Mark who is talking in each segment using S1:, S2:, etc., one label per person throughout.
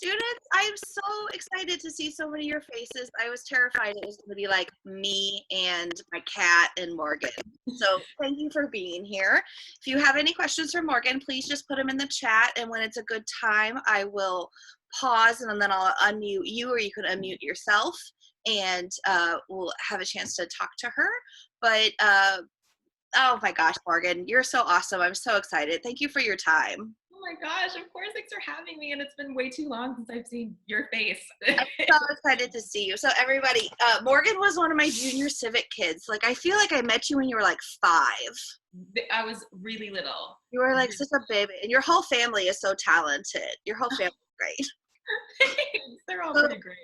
S1: Students, I am so excited to see so many of your faces. I was terrified it was going to be like me and my cat and Morgan. So thank you for being here. If you have any questions for Morgan, please just put them in the chat. And when it's a good time, I will pause and then I'll unmute you, or you can unmute yourself, and we'll have a chance to talk to her. But oh my gosh, Morgan, you're so awesome. I'm so excited. Thank you for your time.
S2: Oh my gosh, of course, thanks for having me. And it's been way too long since I've seen your face.
S1: I'm so excited to see you. So everybody, Morgan was one of my junior civic kids. Like, I feel like I met you when you were like 5.
S2: I was really little.
S1: You were like such a baby. And your whole family is so talented. Your whole family is great.
S2: They're all pretty great.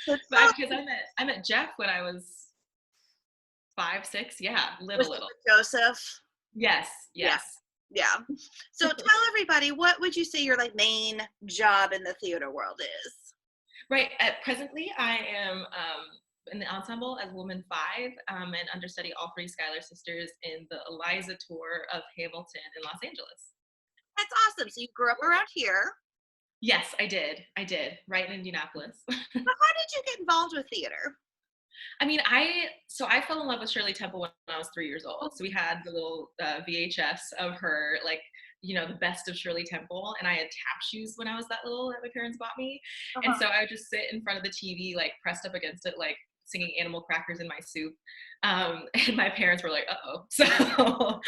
S2: But because I met Jeff when I was 5, 6. Yeah, little.
S1: Joseph.
S2: Yes.
S1: Yeah. So tell everybody, what would you say your like main job in the theater world is?
S2: Right. Presently, I am in the ensemble as Woman 5 and understudy all 3 Schuyler sisters in the Eliza Tour of Hamilton in Los Angeles.
S1: That's awesome. So you grew up around here?
S2: Yes, I did, right in Indianapolis.
S1: So how did you get involved with theater?
S2: I mean, I fell in love with Shirley Temple when I was 3 years old. So we had the little VHS of her, like, you know, the best of Shirley Temple. And I had tap shoes when I was that little that my parents bought me. And so I would just sit in front of the TV, like pressed up against it, like singing Animal Crackers in My Soup. And my parents were like, uh-oh. So,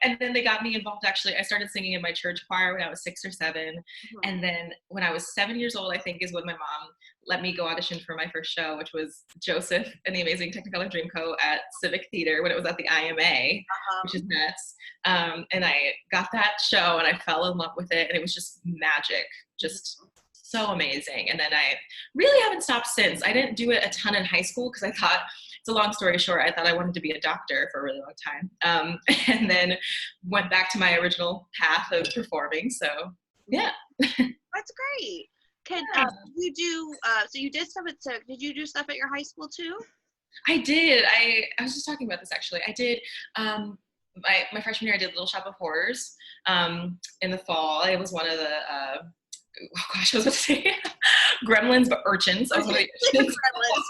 S2: and then they got me involved. Actually, I started singing in my church choir when I was 6 or 7. And then when I was 7 years old, I think is when my mom let me go audition for my first show, which was Joseph and the Amazing Technicolor Dreamcoat at Civic Theater when it was at the IMA, which is nuts. And I got that show and I fell in love with it. And it was just magic, just so amazing. And then I really haven't stopped since. I didn't do it a ton in high school because I thought, it's a long story short, I thought I wanted to be a doctor for a really long time. And then went back to my original path of performing. So yeah.
S1: That's great. You do, so you did stuff did you do stuff at your high school too?
S2: I did. I was just talking about this actually. I did, my freshman year, I did Little Shop of Horrors in the fall. I was one of the, oh gosh, I was about to say gremlins, but urchins. I was one of the urchins.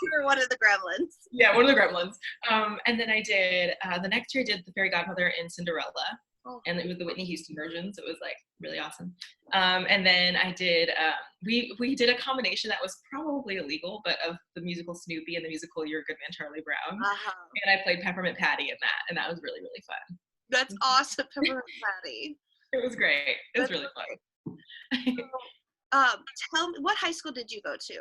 S1: You were one of the gremlins.
S2: Yeah, one of the gremlins. And then I did, the next year I did the Fairy Godmother in Cinderella. And it was the Whitney Houston version, so it was like really awesome. And then I did, we did a combination that was probably illegal, but of the musical Snoopy and the musical You're a Good Man, Charlie Brown. And I played Peppermint Patty in that, and that was really, really fun.
S1: That's awesome, Peppermint Patty.
S2: It was great. It was really fun.
S1: Tell me, what high school did you go to?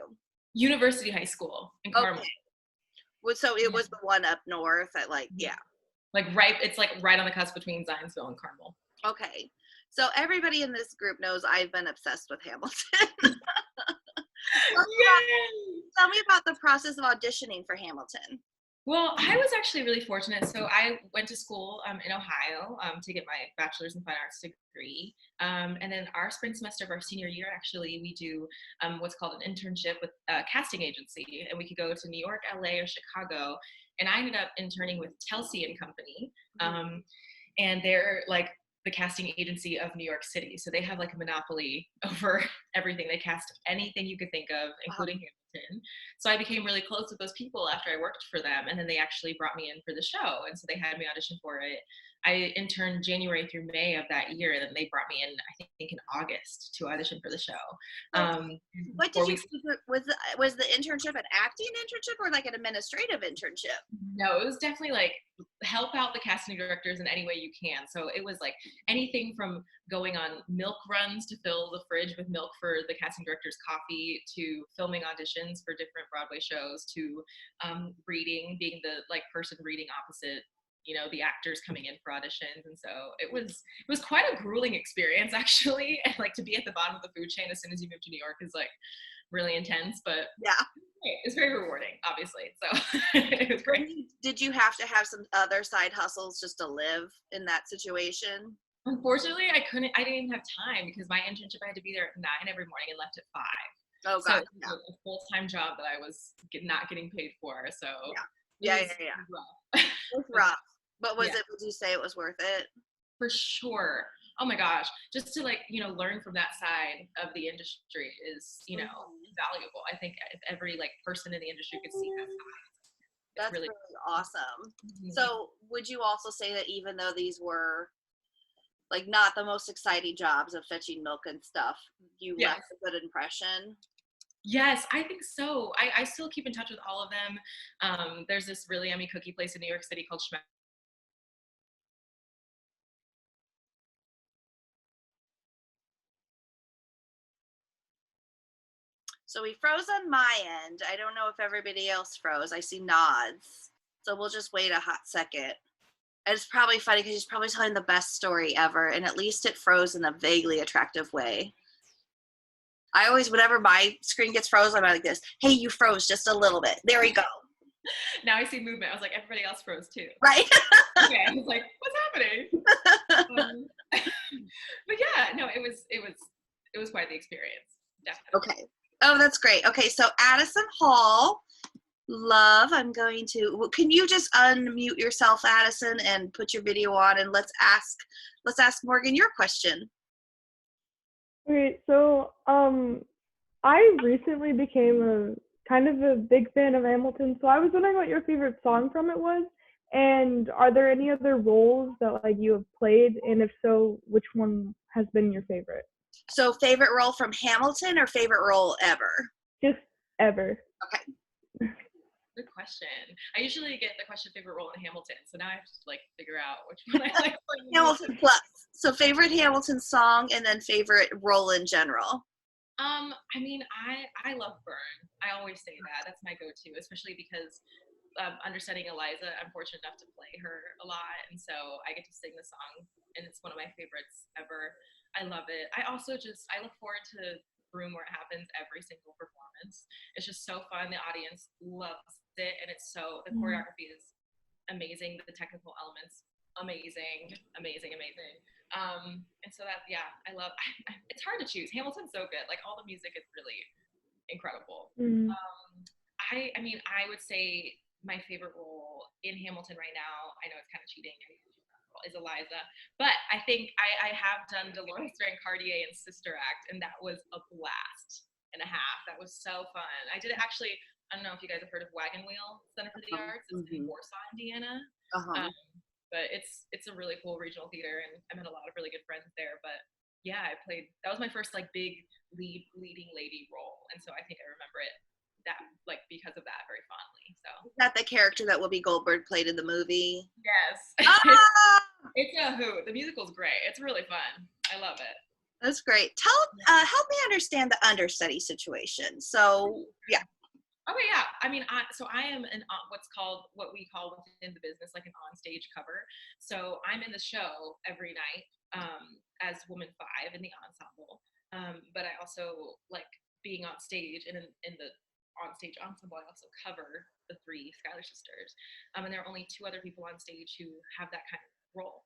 S2: University High School in Carmel.
S1: Okay. So it was the one up north at like,
S2: Like it's like right on the cusp between Zionsville and Carmel.
S1: Okay. So everybody in this group knows I've been obsessed with Hamilton. Tell me about the process of auditioning for Hamilton.
S2: Well, I was actually really fortunate. So I went to school in Ohio to get my bachelor's in fine arts degree. And then our spring semester of our senior year, actually, we do what's called an internship with a casting agency. And we could go to New York, LA, or Chicago. And I ended up interning with Telsey and Company. And they're like the casting agency of New York City. So they have like a monopoly over everything. They cast anything you could think of, including Hamilton. So I became really close with those people after I worked for them. And then they actually brought me in for the show. And so they had me audition for it. I interned January through May of that year. And then they brought me in, I think in August to audition for the show.
S1: What did you, was the internship an acting internship or like an administrative internship?
S2: No, it was definitely like help out the casting directors in any way you can. So it was like anything from going on milk runs to fill the fridge with milk for the casting director's coffee, to filming auditions for different Broadway shows, to reading, being the like person reading opposite, you know, the actors coming in for auditions. And so it was quite a grueling experience actually. And like to be at the bottom of the food chain as soon as you move to New York is like really intense, but it's very rewarding, obviously. So it was great.
S1: Did you have to have some other side hustles just to live in that situation?
S2: Unfortunately, I didn't even have time because my internship, I had to be there at 9 every morning and left at 5.
S1: Oh,
S2: God. So it was a full-time job that I was not getting paid for. So
S1: it was rough. But would you say it was worth it?
S2: For sure. Oh my gosh, just to like, learn from that side of the industry is, valuable. I think if every like person in the industry could see that side, it's
S1: That's
S2: really
S1: really awesome.
S2: Mhm.
S1: So would you also say that even though these were like not the most exciting jobs of fetching milk and stuff, you
S2: Yes.
S1: left a good impression?
S2: Yes, I think so. I still keep in touch with all of them. There's this really yummy cookie place in New York City called
S1: So we froze on my end. I don't know if everybody else froze. I see nods. So we'll just wait a hot second. And it's probably funny because he's probably telling the best story ever, and at least it froze in a vaguely attractive way. I always, whenever my screen gets frozen, I'm like this. Hey, you froze just a little bit. There we go.
S2: Now I see movement. I was like, everybody else froze too.
S1: Right?
S2: Okay, I was like, what's happening? But yeah, no, it was quite the experience. Definitely.
S1: Okay. Oh, that's great. Okay, so Addison Hall, love. Can you just unmute yourself, Addison, and put your video on, and let's ask Morgan your question.
S3: Okay, so I recently became a kind of a big fan of Hamilton, so I was wondering what your favorite song from it was, and are there any other roles that like you have played, and if so, which one has been your favorite?
S1: So favorite role from Hamilton or favorite role ever?
S3: Just ever.
S1: Okay.
S2: Good question. I usually get the question favorite role in Hamilton, so now I have to like figure out which one I like.
S1: Hamilton plus. So favorite Hamilton song and then favorite role in general.
S2: I mean, I love Burn. I always say that. That's my go-to, especially because understudying Eliza, I'm fortunate enough to play her a lot, and so I get to sing the song, and it's one of my favorites ever. I love it. I look forward to Room where it happens every single performance. It's just so fun. The audience loves it, and the choreography is amazing. The technical elements, amazing, amazing, amazing. And so I love. It's hard to choose. Hamilton's so good. Like all the music is really incredible.
S3: Mm.
S2: I mean, I would say my favorite role in Hamilton right now. I know it's kind of cheating. Is Eliza, but I think I have done Dolores Cartier and Sister Act, and that was a blast and a half. That was so fun. I did it actually. I don't know if you guys have heard of Wagon Wheel Center for the Arts. It's in Warsaw, Indiana. But it's a really cool regional theater, and I met a lot of really good friends there. But yeah, that was my first like big leading lady role, and so I think I remember it that like because of that very fondly. So
S1: is that the character that Whoopi Goldberg played in the movie?
S2: Yes.
S1: Ah!
S2: It's a hoot. The musical's great. It's really fun. I love it.
S1: That's great. Help me understand the understudy situation. So yeah.
S2: Okay, yeah. I mean, I am what we call within the business like an on-stage cover. So I'm in the show every night as Woman 5 in the ensemble. But I also like being on stage, and in the on-stage ensemble, I also cover the 3 Schuyler sisters. And there are only 2 other people on stage who have that kind of role.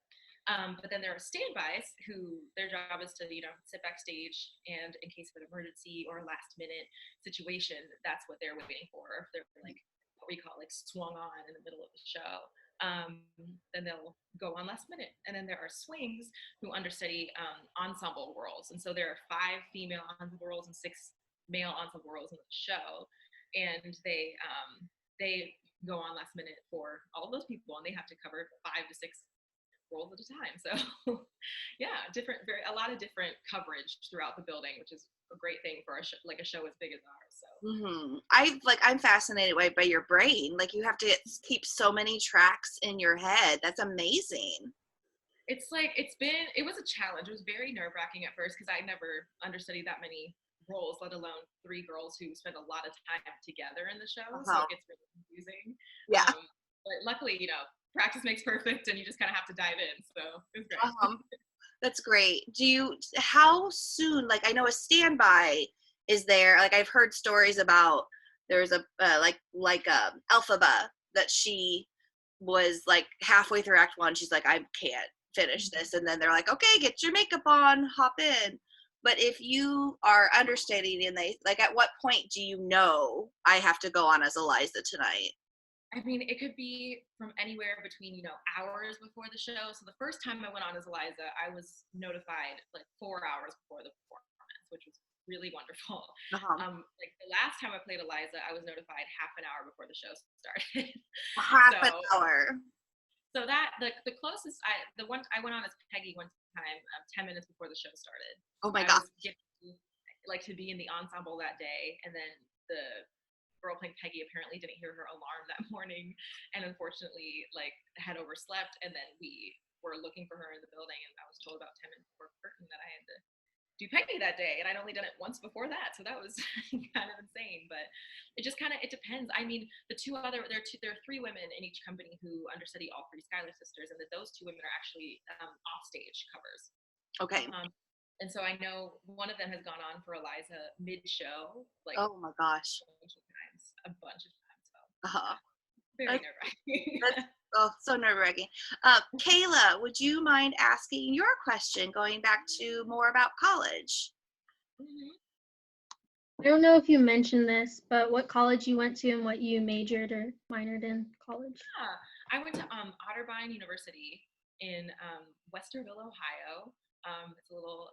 S2: But then there are standbys who their job is to, sit backstage, and in case of an emergency or a last minute situation, that's what they're waiting for. If they're like what we call like swung on in the middle of the show, then they'll go on last minute. And then there are swings who understudy ensemble roles. And so there are 5 female ensemble roles and 6 male ensemble roles in the show. And they go on last minute for all of those people, and they have to cover 5 to 6 roles at a time. So yeah, a lot of different coverage throughout the building, which is a great thing for a show as big as ours. So
S1: I'm fascinated by your brain. Like you have to keep so many tracks in your head. That's amazing.
S2: It's like it was a challenge. It was very nerve-wracking at first because I never understudied that many roles, let alone 3 girls who spend a lot of time together in the show. So it gets really confusing.
S1: Yeah.
S2: But luckily, practice makes perfect, and you just kind of have to dive in. So it was great.
S1: That's great. How soon, like I know a standby is there, like I've heard stories about there's a Elphaba that she was like halfway through act 1, she's like, I can't finish this, and then they're like, okay, get your makeup on, hop in. But if you are understudying, and they like, at what point do you know I have to go on as Eliza tonight?
S2: I mean, it could be from anywhere between, hours before the show. So the first time I went on as Eliza, I was notified like 4 hours before the performance, which was really wonderful.
S1: Uh-huh.
S2: Like the last time I played Eliza, I was notified half an hour before the show started.
S1: Half
S2: so
S1: an hour.
S2: so that the closest the one I went on as Peggy one time, 10 minutes before the show started.
S1: Oh my
S2: I
S1: gosh.
S2: was given like to be in the ensemble that day, and then the girl playing Peggy apparently didn't hear her alarm that morning, and unfortunately like had overslept, and then we were looking for her in the building, and I was told about 10 minutes before curtain that I had to do Peggy that day, and I'd only done it once before that, so that was kind of insane. But it just it depends. I mean, there are 3 women in each company who understudy all 3 Schuyler sisters, and those 2 women are actually offstage covers.
S1: Okay.
S2: And so I know one of them has gone on for Eliza mid-show, like
S1: oh my gosh.
S2: a bunch of times. So
S1: Uh-huh.
S2: very nerve-wracking.
S1: Oh, so nerve-wracking. Kayla, would you mind asking your question, going back to more about college?
S2: Mm-hmm.
S4: I don't know if you mentioned this, but what college you went to and what you majored or minored in college?
S2: Yeah, I went to Otterbein University in Westerville, Ohio. It's a little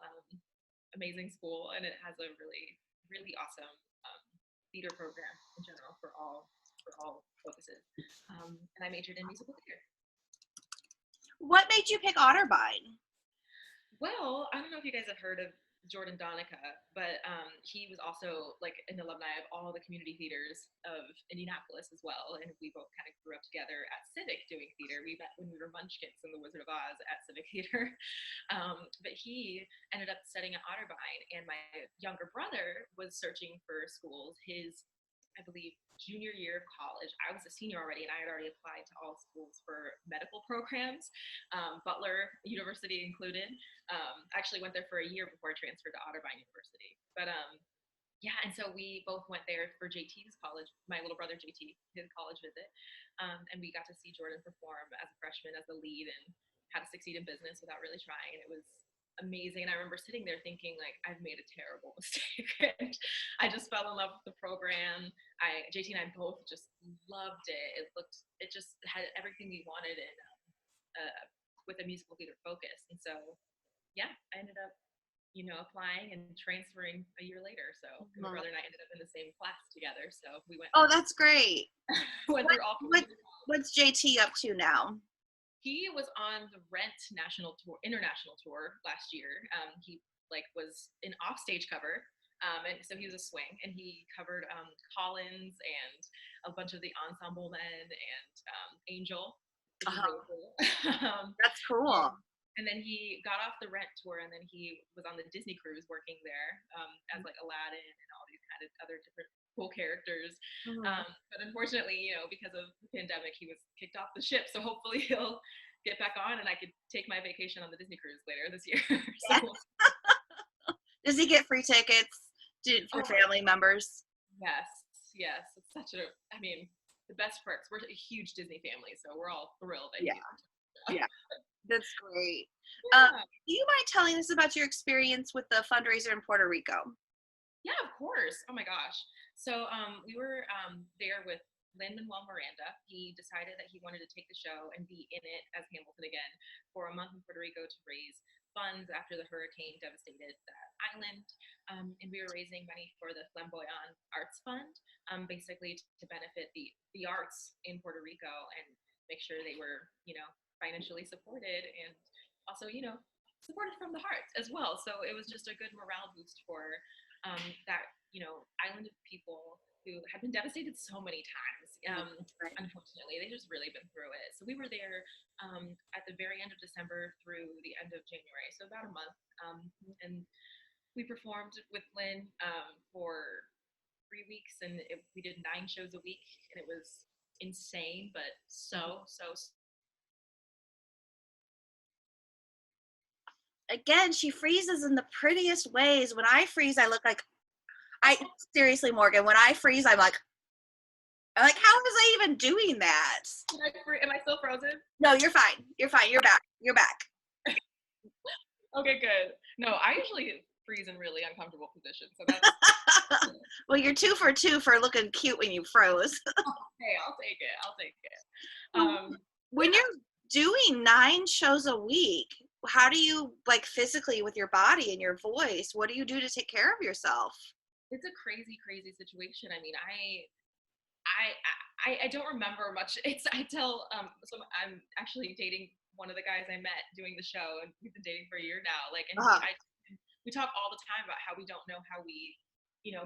S2: amazing school, and it has a really, really awesome theater program in general for all focuses. And I majored in musical theater.
S1: What made you pick Otterbein?
S2: Well, I don't know if you guys have heard of Jordan Donica, but he was also like an alumni of all the community theaters of Indianapolis as well, and we both kind of grew up together at Civic doing theater. We met when we were munchkins in The Wizard of Oz at Civic Theater, but he ended up studying at Otterbein, and my younger brother was searching for schools. I believe, junior year of college. I was a senior already, and I had already applied to all schools for medical programs, Butler University included. I actually went there for a year before I transferred to Otterbein University. But yeah, and so we both went there for JT's college, my little brother JT, his college visit. And we got to see Jordan perform as a freshman, as the lead, and how to succeed in business without really trying. And it was amazing. And I remember sitting there thinking, like, I've made a terrible mistake. And I just fell in love with the program. JT and I both just loved it. It just had everything we wanted, and with a musical theater focus. And so, yeah, I ended up, applying and transferring a year later. So my brother and I ended up in the same class together. So we went.
S1: Oh, that's great. What's JT up to now?
S2: He was on the Rent international tour last year. He was an offstage cover, and so he was a swing, and he covered Collins and a bunch of the ensemble men and Angel. Which is really cool.
S1: That's cool.
S2: And then he got off the Rent tour, and then he was on the Disney cruise working there as like Aladdin and all these kind of other different cool characters. But unfortunately, because of the pandemic, he was kicked off the ship. So hopefully he'll get back on, and I could take my vacation on the Disney cruise later this year. So.
S1: Does he get free tickets for family members?
S2: Yes. It's such the best perks. We're a huge Disney family, so we're all thrilled.
S1: Yeah. That's great.
S2: Yeah.
S1: Do you mind telling us about your experience with the fundraiser in Puerto Rico?
S2: Yeah, of course. Oh my gosh. So we were there with Lin-Manuel Miranda. He decided that he wanted to take the show and be in it as Hamilton again for a month in Puerto Rico to raise funds after the hurricane devastated that island. And we were raising money for the Flamboyant Arts Fund, basically to benefit the arts in Puerto Rico and make sure they were, financially supported, and also, supported from the heart as well. So it was just a good morale boost for that, island of people who had been devastated so many times. Unfortunately, they just really been through it. So we were there at the very end of December through the end of January, so about a month. And we performed with Lynn for 3 weeks, and we did 9 shows a week, and it was insane, but so
S1: again, she freezes in the prettiest ways. When I freeze, I look like seriously, Morgan, when I freeze, I'm like, how was I even doing that?
S2: Am I still frozen?
S1: No, you're fine. You're fine. You're back.
S2: Okay, good. No, I usually freeze in really uncomfortable positions. So that's
S1: well, you're 2 for 2 for looking cute when you froze.
S2: Okay, I'll take it. I'll take it.
S1: When you're doing 9 shows a week, how do you, like, physically with your body and your voice, what do you do to take care of yourself?
S2: It's a crazy, crazy situation. I mean, I don't remember much. So I'm actually dating one of the guys I met doing the show, and we've been dating for a year now. Like, and we talk all the time about how we don't know how we,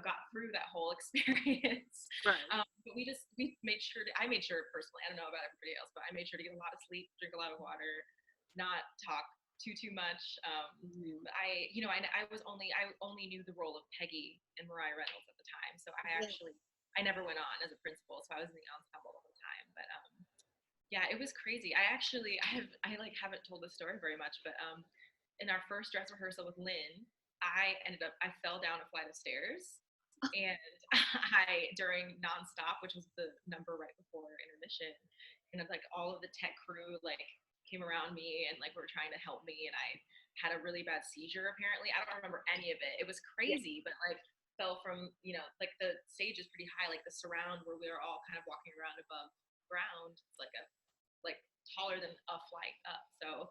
S2: got through that whole experience.
S1: Right.
S2: But we made sure I made sure personally, I don't know about everybody else, but I made sure to get a lot of sleep, drink a lot of water, not talk too much. I only knew the role of Peggy and Mariah Reynolds at the time. So I never went on as a principal. So I was in the ensemble the whole time. But yeah, it was crazy. I haven't told this story very much, but in our first dress rehearsal with Lynn, I fell down a flight of stairs, and during nonstop, which was the number right before intermission, and like all of the tech crew like came around me and like were trying to help me, and I had a really bad seizure apparently. I don't remember any of it. It was crazy, but like fell from, like the stage is pretty high, like the surround where we were all kind of walking around above ground, like taller than a flight up. So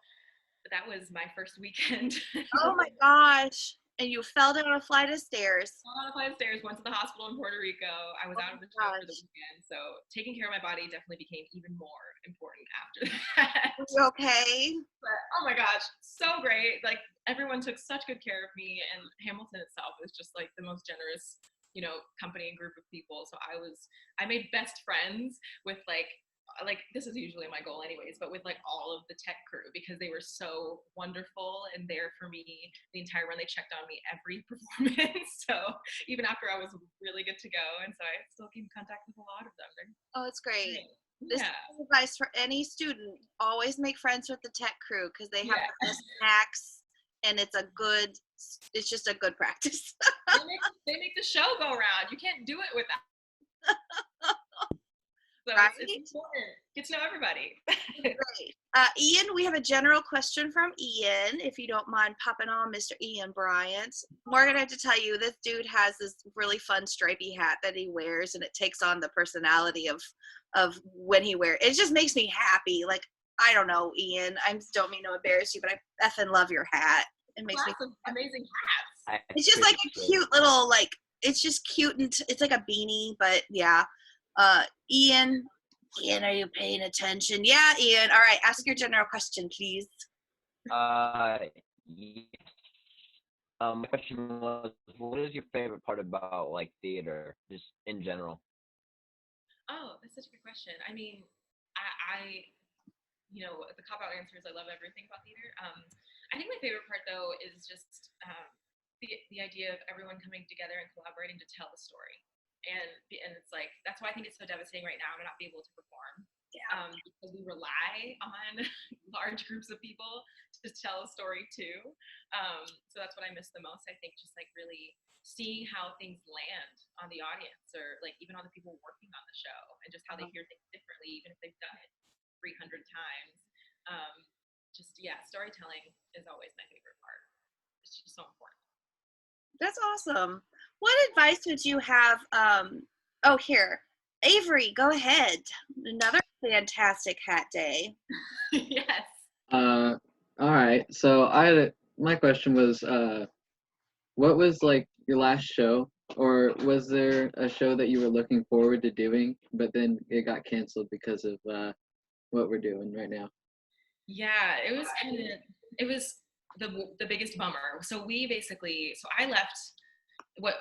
S2: but that was my first weekend.
S1: Oh my gosh. And you fell down a flight of stairs.
S2: Fell down a flight of stairs, went to the hospital in Puerto Rico. I was out of the show for the weekend. So taking care of my body definitely became even more important after that.
S1: Are you okay?
S2: But, oh my gosh, so great. Like everyone took such good care of me, and Hamilton itself was just like the most generous, company and group of people. So I made best friends with like this is usually my goal anyways, but with like all of the tech crew, because they were so wonderful and there for me the entire run. They checked on me every performance. So even after I was really good to go, and so I still keep in contact with a lot of them.
S1: Oh, it's great.
S2: Yeah.
S1: This is advice for any student: always make friends with the tech crew, because they have the best snacks, and it's just a good practice.
S2: they make the show go around. You can't do it without. So
S1: right?
S2: it's important. Get to know everybody.
S1: Great. Ian, we have a general question from Ian, if you don't mind popping on, Mr. Ian Bryant. Morgan, I have to tell you, this dude has this really fun stripy hat that he wears, and it takes on the personality of when he wears it. It just makes me happy. Like, I don't know, Ian, I don't mean to embarrass you, but I effing love your hat. It makes me
S2: amazing hats.
S1: It's just like a cute little, like, it's just cute, and it's like a beanie, but yeah. Ian, are you paying attention? Yeah, Ian. All right, ask your general question, please.
S5: Yes. My question was, what is your favorite part about like theater, just in general?
S2: Oh, that's such a good question. I mean, I the cop-out answer is I love everything about theater. I think my favorite part though is just the idea of everyone coming together and collaborating to tell the story. And it's like, that's why I think it's so devastating right now to not be able to perform. Yeah. Because we rely on large groups of people to tell a story too. So that's what I miss the most. I think just like really seeing how things land on the audience, or like even on the people working on the show, and just how they hear things differently, even if they've done it 300 times. Storytelling is always my favorite part. It's just so important.
S1: That's awesome. What advice would you have? Here, Avery, go ahead. Another fantastic hat day.
S2: Yes.
S6: All right. So my question was, what was like your last show, or was there a show that you were looking forward to doing, but then it got canceled because of what we're doing right now?
S2: Yeah, it was the biggest bummer. So I left what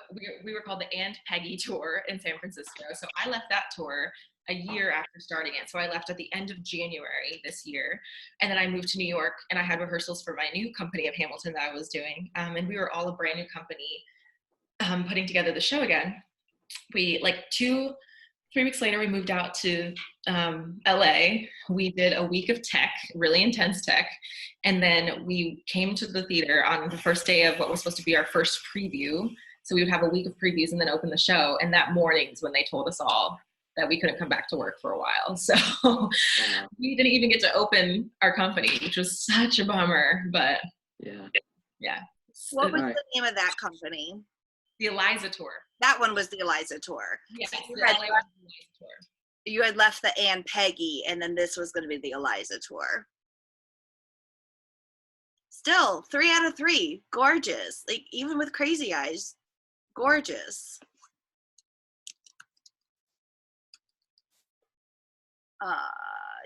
S2: we were called the Peggy tour in San Francisco. So I left that tour a year after starting it. So I left at the end of January this year, and then I moved to New York, and I had rehearsals for my new company of Hamilton that I was doing. And we were all a brand new company putting together the show again. We 3 weeks later, we moved out to LA. We did a week of tech, really intense tech. And then we came to the theater on the first day of what was supposed to be our first preview. So we would have a week of previews and then open the show. And that morning is when they told us all that we couldn't come back to work for a while. So we didn't even get to open our company, which was such a bummer. But yeah.
S1: What was the name of that company?
S2: The Eliza Tour.
S1: That one was the Eliza Tour.
S2: Yes,
S1: so
S2: the LA Eliza Tour.
S1: you had left the and Peggy, and then this was going to be the Eliza Tour. Still, 3 out of 3, gorgeous. Like, even with crazy eyes, gorgeous.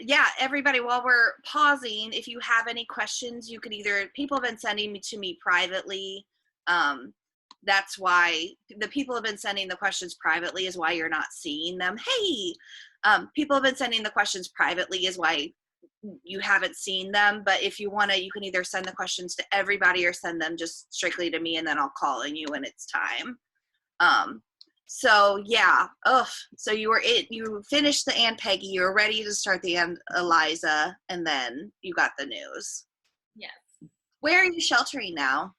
S1: Yeah, everybody, while we're pausing, if you have any questions, you could either, people have been sending to me privately. That's why the people have been sending the questions privately is why you're not seeing them. Hey, people have been sending the questions privately is why you haven't seen them. But if you want to, you can either send the questions to everybody or send them just strictly to me, and then I'll call on you when it's time. So yeah, so you finished the Aunt Peggy, you were ready to start the Aunt Eliza, and then you got the news.
S2: Yes.
S1: Where are you sheltering now?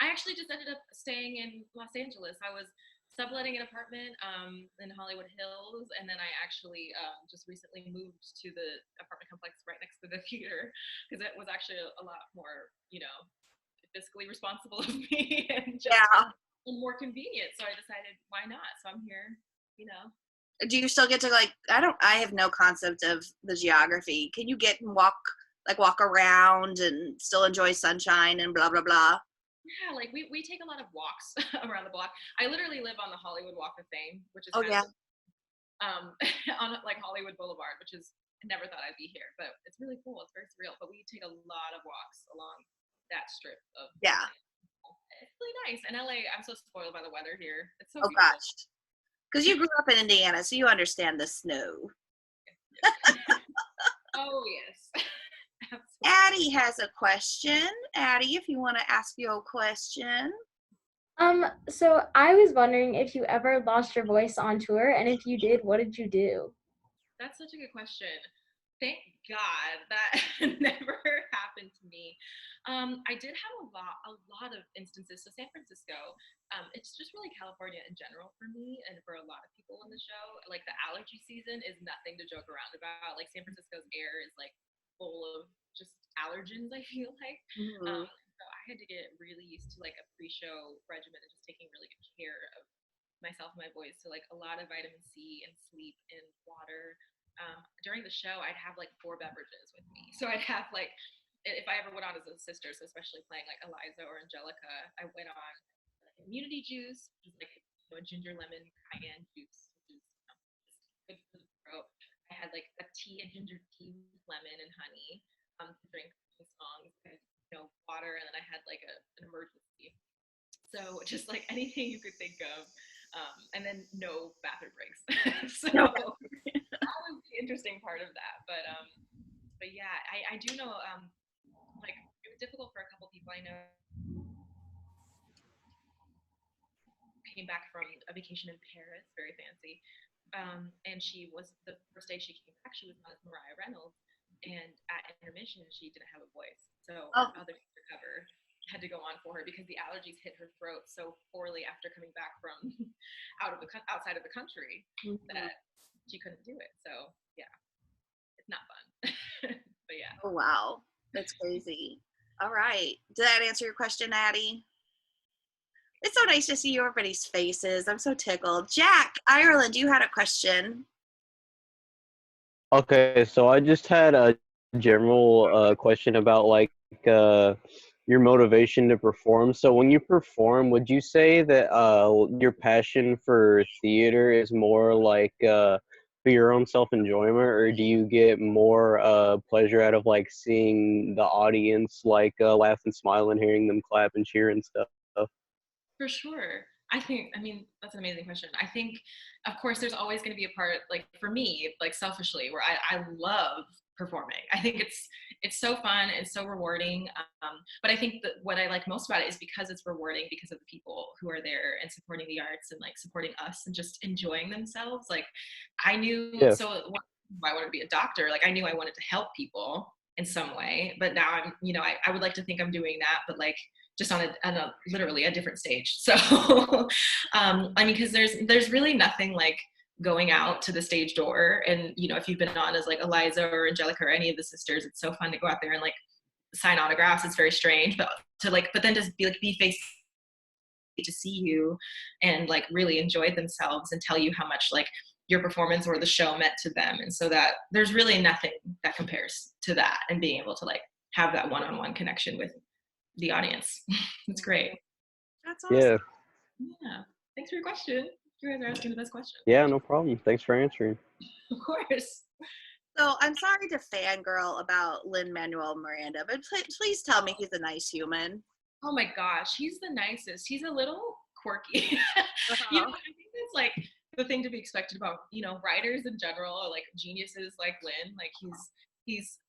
S2: I actually just ended up staying in Los Angeles. I was subletting an apartment in Hollywood Hills, and then I actually just recently moved to the apartment complex right next to the theater, because it was actually a lot more, fiscally responsible of me and just more convenient. So I decided, why not? So I'm here,
S1: Do you still get to I have no concept of the geography. Can you get and walk around and still enjoy sunshine and blah, blah, blah?
S2: Yeah, we take a lot of walks around the block. I literally live on the Hollywood Walk of Fame, which is
S1: on
S2: Hollywood Boulevard, which is, I never thought I'd be here, but it's really cool. It's very surreal. But we take a lot of walks along that strip of It's really nice. In LA, I'm so spoiled by the weather here. It's so beautiful.
S1: Gosh. Because you grew up in Indiana, so you understand the snow.
S2: Oh, yes. Absolutely.
S1: Addie has a question. Addie, if you want to ask your question.
S7: So I was wondering if you ever lost your voice on tour, and if you did, what did you do?
S2: That's such a good question. Thank God that never happened to me. I did have a lot of instances. So San Francisco, it's just really California in general for me and for a lot of people in the show. Like, the allergy season is nothing to joke around about. Like, San Francisco's air is like full of just allergens, I feel like.
S1: Mm-hmm.
S2: So I had to get really used to like a pre-show regimen and just taking really good care of myself and my voice. So like a lot of vitamin C and sleep and water. During the show, I'd have like 4 beverages with me. So I'd have like, if I ever went on as a sister, so especially playing like Eliza or Angelica, I went on immunity juice, which is like a ginger lemon cayenne juice, which is good for the throat. I had like a ginger tea with lemon and honey to drink the songs, and water, and then I had like an emergency. So just like anything you could think of, and then no bathroom breaks. So that was the interesting part of that. But yeah, I do know like it was difficult for a couple people I know. Came back from a vacation in Paris, very fancy. And she was, the first day she came back, she was not as Mariah Reynolds, and at intermission she didn't have a voice, so our other cover had to go on for her because the allergies hit her throat so poorly after coming back from outside of the country that she couldn't do it. So yeah, it's not fun. But yeah.
S1: Oh wow, that's crazy. All right, did that answer your question, Addie? It's so nice to see everybody's faces. I'm so tickled. Jack, Ireland, you had a question.
S8: Okay, so I just had a general question about like your motivation to perform. So when you perform, would you say that your passion for theater is more like for your own self-enjoyment, or do you get more pleasure out of like seeing the audience like laugh and smile and hearing them clap and cheer and stuff?
S2: For sure. I mean, that's an amazing question. I think, of course, there's always going to be a part, like for me, like selfishly, where I love performing. I think it's so fun and so rewarding. But I think that what I like most about it is because it's rewarding because of the people who are there and supporting the arts and like supporting us and just enjoying themselves. Like I knew, so I wanted to be a doctor. Like I knew I wanted to help people in some way, but now I'm, I would like to think I'm doing that, but like just on a literally a different stage. So, I mean, because there's really nothing like going out to the stage door and, if you've been on as like Eliza or Angelica or any of the sisters, it's so fun to go out there and like sign autographs. It's very strange, but then just be face to see you and like really enjoy themselves and tell you how much like your performance or the show meant to them. And so that there's really nothing that compares to that, and being able to like have that one-on-one connection with the audience. It's great.
S1: That's awesome.
S8: Yeah.
S2: Yeah. Thanks for your question. You guys are asking the best question.
S8: Yeah, no problem. Thanks for answering.
S2: Of course.
S1: So I'm sorry to fangirl about Lin-Manuel Miranda, but please tell me he's a nice human.
S2: Oh my gosh, he's the nicest. He's a little quirky. You know, I think that's like the thing to be expected about, you know, writers in general, or like geniuses like Lin. Like he's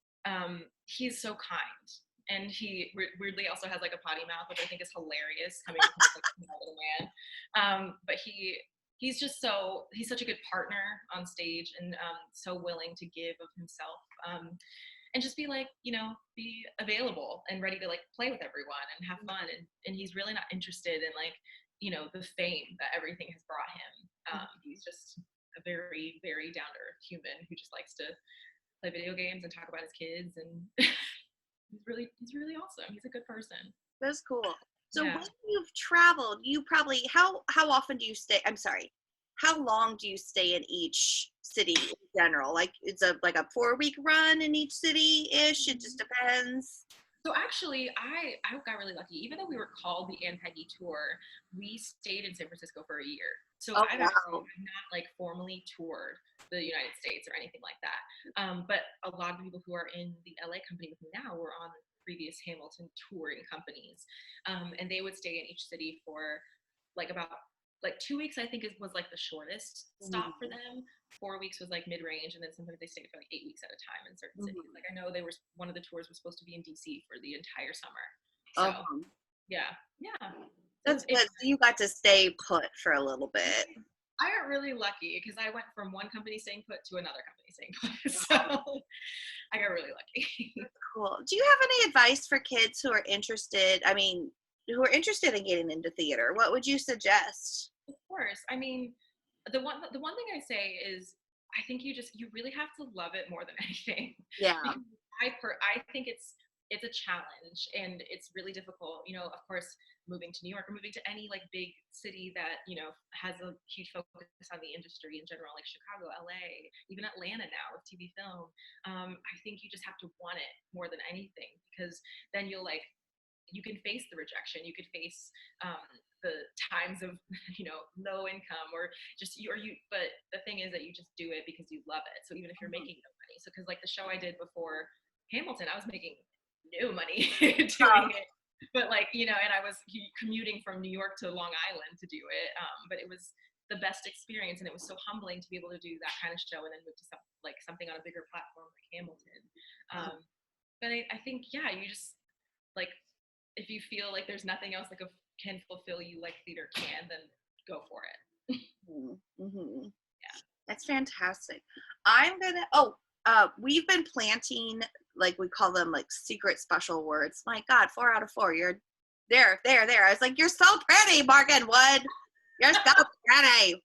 S2: so kind, and he weirdly also has like a potty mouth, which I think is hilarious coming from like a small little man. But he's just he's such a good partner on stage, and so willing to give of himself, and just be like, you know, be available and ready to like play with everyone and have fun. And he's really not interested in like, you know, the fame that everything has brought him. He's just a very, very down to earth human who just likes to play video games and talk about his kids, and he's really awesome. He's a good person.
S1: That's cool. So
S2: Yeah.
S1: when you've traveled, you probably how often do you stay? I'm sorry. How long do you stay in each city in general? Like it's a 4-week run in each city ish. It just depends.
S2: So actually, I got really lucky. Even though we were called the Peggy Tour, we stayed in San Francisco for a year. So I've actually not like formally toured the United States or anything like that. But a lot of people who are in the LA company with me now were on previous Hamilton touring companies, and they would stay in each city for like about 2 weeks. I think was like the shortest stop for them. 4 weeks was like mid-range, and then sometimes they stayed for like 8 weeks at a time in certain cities. Like I know one of the tours was supposed to be in DC for the entire summer. So yeah.
S1: That's good. So you got to stay put for a little bit.
S2: I got really lucky because I went from one company staying put to another company staying put. So I got really lucky.
S1: That's cool. Do you have any advice for kids who are interested? I mean, who are interested in getting into theater? What would you suggest?
S2: Of course. I mean, the one thing I say is I think you really have to love it more than anything.
S1: Yeah.
S2: Because I think it's a challenge, and it's really difficult. You know, of course, moving to New York or moving to any like big city that, you know, has a huge focus on the industry in general, like Chicago, LA, even Atlanta now with TV film. I think you just have to want it more than anything, because then you can face the rejection. You could face the times of, you know, low income or just but the thing is that you just do it because you love it. So even if you're making no money, so because like the show I did before Hamilton, I was making no money doing it, but like, you know, and I was commuting from New York to Long Island to do it, but it was the best experience, and it was so humbling to be able to do that kind of show and then move to something on a bigger platform like Hamilton. But I think, yeah, you just like, if you feel like there's nothing else that can fulfill you like theater can, then go for it. Yeah,
S1: that's fantastic. We've been planting, like we call them like secret special words. My God, 4 out of 4. You're there. I was like, you're so pretty, Morgan Wood. You're so pretty.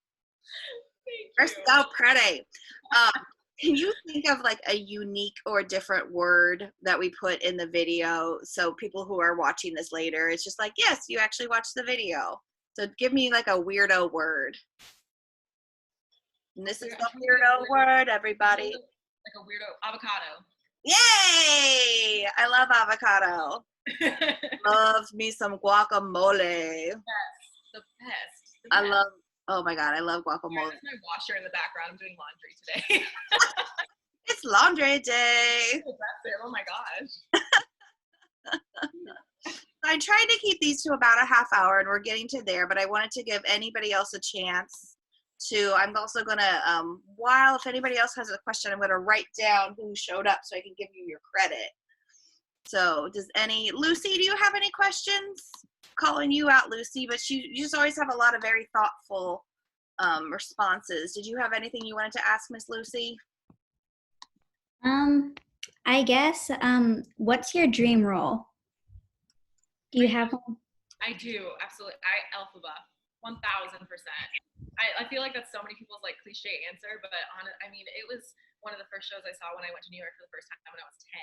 S1: You're so pretty. Can you think of like a unique or different word that we put in the video, so people who are watching this later, it's just like, yes, you actually watched the video. So give me like a weirdo word. And this is the weirdo word, everybody.
S2: Like a weirdo avocado.
S1: Yay! I love avocado. Love me some guacamole.
S2: Yes, the best.
S1: Oh my God, I love guacamole.
S2: Yeah, there's my washer in the background. I'm doing laundry today.
S1: It's laundry day.
S2: That's it. Oh my gosh.
S1: I tried to keep these to about a half hour, and we're getting to there, but I wanted to give anybody else a chance to. I'm also going to, if anybody else has a question, I'm going to write down who showed up so I can give you your credit. So Lucy, do you have any questions? Calling you out, Lucy, but you just always have a lot of very thoughtful responses. Did you have anything you wanted to ask Miss Lucy?
S9: I guess, what's your dream role? Do you have one?
S2: I do, absolutely. Elphaba, 1000%. I feel like that's so many people's like cliche answer, but I mean, it was one of the first shows I saw when I went to New York for the first time when I was 10,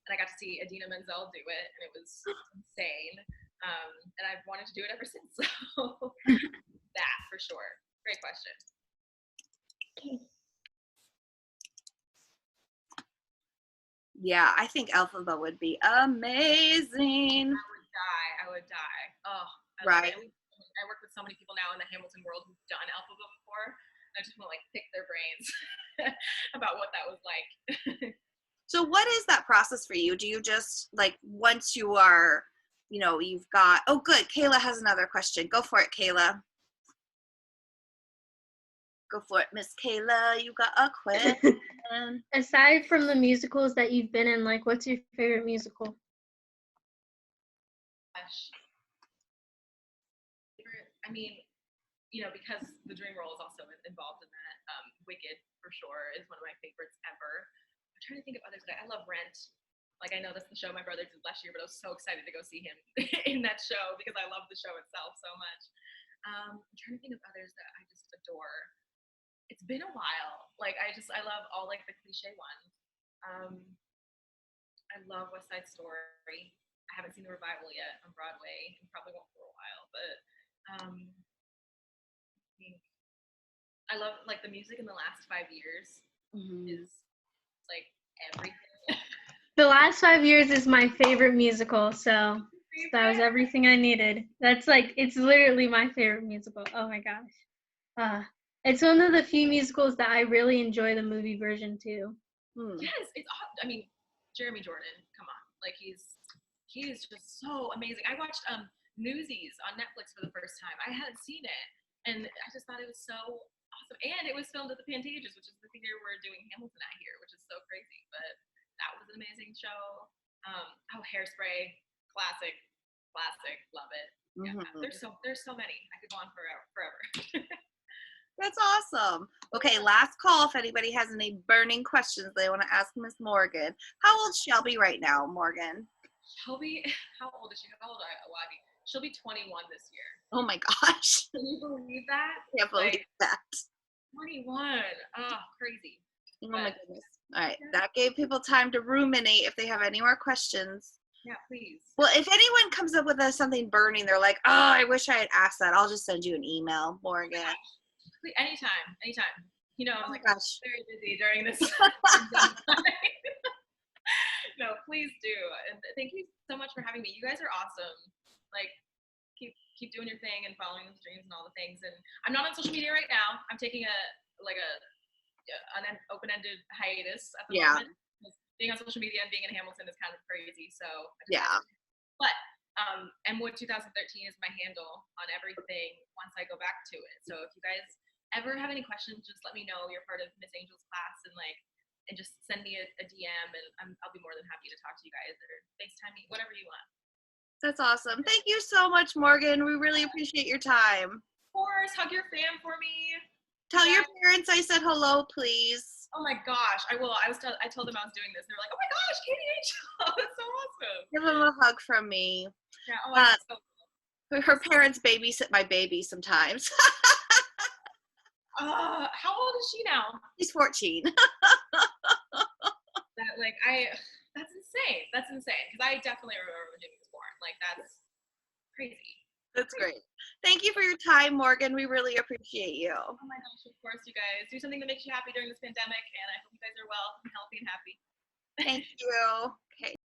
S2: and I got to see Idina Menzel do it, and it was insane. And I've wanted to do it ever since. So that for sure. Great question.
S9: Okay.
S1: Yeah, I think Elphaba would be amazing.
S2: I would die. Oh, I love
S1: Right.
S2: it. I work with so many people now in the Hamilton world who've done Elphaba before. I just want to like pick their brains about what that was like.
S1: So what is that process for you? Do you just like once you are, you've got, oh good, Kayla has another question. Go for it, Kayla. Go for it, Miss Kayla. You got a question.
S4: Aside from the musicals that you've been in, like, what's your favorite musical?
S2: Gosh. I mean, because the dream role is also involved in that. Wicked, for sure, is one of my favorites ever. I'm trying to think of others. I love Rent. Like, I know that's the show my brother did last year, but I was so excited to go see him in that show because I love the show itself so much. I'm trying to think of others that I just adore. It's been a while. Like, I love all, like, the cliche ones. I love West Side Story. I haven't seen the revival yet on Broadway, and probably won't for a while, but I love, like, the music in the last 5 years is, like, everything.
S4: The last 5 years is my favorite musical, so that was everything I needed. That's like, it's literally my favorite musical. Oh my gosh. It's one of the few musicals that I really enjoy the movie version too.
S2: Yes, I mean, Jeremy Jordan, come on. Like, he is just so amazing. I watched Newsies on Netflix for the first time. I hadn't seen it, and I just thought it was so awesome. And it was filmed at the Pantages, which is the theater we're doing Hamilton at here, which is so crazy. But that was an amazing show. Hairspray, classic, love it. Yeah, there's so many. I could go on forever.
S1: That's awesome. Okay, last call if anybody has any burning questions they want to ask Miss Morgan. How old is Shelby right now, Morgan?
S2: Shelby, how old is she? How old are Wadi? She'll be 21 this year.
S1: Oh my gosh.
S2: Can you believe that?
S1: Can't believe that.
S2: 21. Oh, crazy.
S1: Oh my goodness. All right, that gave people time to ruminate if they have any more questions.
S2: Yeah, please.
S1: Well, if anyone comes up with something burning, they're like, oh, I wish I had asked that. I'll just send you an email, Morgan.
S2: Anytime. I'm
S1: my gosh.
S2: very busy during this. No, please do. And thank you so much for having me. You guys are awesome. Like, keep doing your thing and following those dreams and all the things. And I'm not on social media right now. I'm taking an open-ended hiatus at the moment. Being on social media and being in Hamilton is kind of crazy. So But Wood 2013 is my handle on everything once I go back to it. So if you guys ever have any questions, just let me know. You're part of Miss Angel's class and just send me a DM and I'll be more than happy to talk to you guys or FaceTime me, whatever you want.
S1: That's awesome. Thank you so much, Morgan. We really appreciate your time.
S2: Of course. Hug your fam for me.
S1: Tell your parents I said hello, please.
S2: Oh my gosh, I will. I told them I was doing this. They were like, oh my gosh, Katie Angel. That's so awesome.
S1: Give them a hug from me.
S2: Yeah,
S1: her parents babysit my baby sometimes.
S2: How old is she now?
S1: She's 14.
S2: That's insane. That's insane. Because I definitely remember when Jimmy was born. Like, that's crazy.
S1: That's great. Thank you for your time, Morgan. We really appreciate you.
S2: Oh my gosh, of course, you guys. Do something that makes you happy during this pandemic, and I hope you guys are well and healthy and happy.
S1: Thank you. Okay.